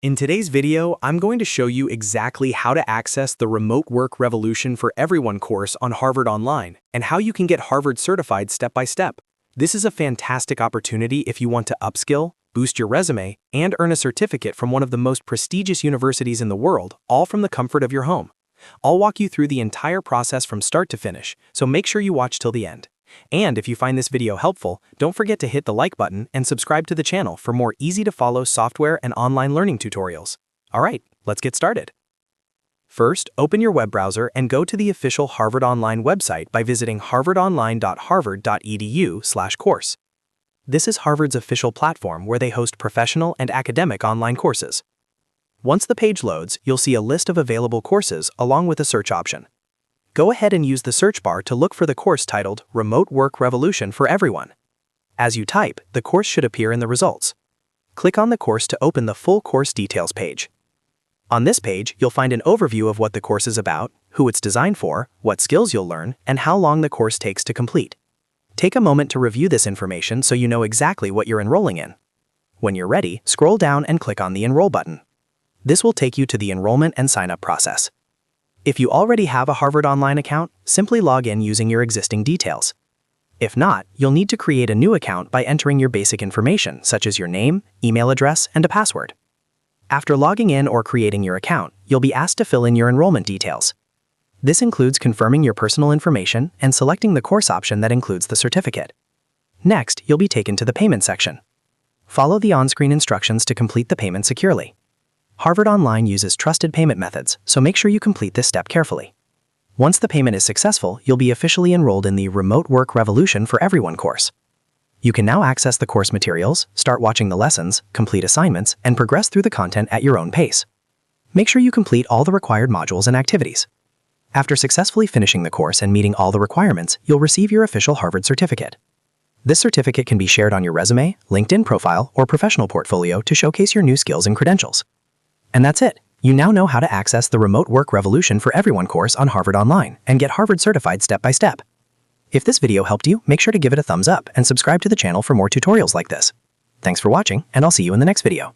In today's video, I'm going to show you exactly how to access the Remote Work Revolution for Everyone course on Harvard Online and how you can get Harvard certified step by step. This is a fantastic opportunity if you want to upskill, boost your resume, and earn a certificate from one of the most prestigious universities in the world, all from the comfort of your home. I'll walk you through the entire process from start to finish, so make sure you watch till the end. And if you find this video helpful, don't forget to hit the like button and subscribe to the channel for more easy-to-follow software and online learning tutorials. Alright, let's get started. First, open your web browser and go to the official Harvard Online website by visiting harvardonline.harvard.edu/course. This is Harvard's official platform where they host professional and academic online courses. Once the page loads, you'll see a list of available courses along with a search option. Go ahead and use the search bar to look for the course titled Remote Work Revolution for Everyone. As you type, the course should appear in the results. Click on the course to open the full course details page. On this page, you'll find an overview of what the course is about, who it's designed for, what skills you'll learn, and how long the course takes to complete. Take a moment to review this information so you know exactly what you're enrolling in. When you're ready, scroll down and click on the Enroll button. This will take you to the enrollment and sign-up process. If you already have a Harvard Online account, simply log in using your existing details. If not, you'll need to create a new account by entering your basic information, such as your name, email address, and a password. After logging in or creating your account, you'll be asked to fill in your enrollment details. This includes confirming your personal information and selecting the course option that includes the certificate. Next, you'll be taken to the payment section. Follow the on-screen instructions to complete the payment securely. Harvard Online uses trusted payment methods, so make sure you complete this step carefully. Once the payment is successful, you'll be officially enrolled in the Remote Work Revolution for Everyone course. You can now access the course materials, start watching the lessons, complete assignments, and progress through the content at your own pace. Make sure you complete all the required modules and activities. After successfully finishing the course and meeting all the requirements, you'll receive your official Harvard certificate. This certificate can be shared on your resume, LinkedIn profile, or professional portfolio to showcase your new skills and credentials. And that's it. You now know how to access the Remote Work Revolution for Everyone course on Harvard Online and get Harvard certified step by step. If this video helped you, make sure to give it a thumbs up and subscribe to the channel for more tutorials like this. Thanks for watching, and I'll see you in the next video.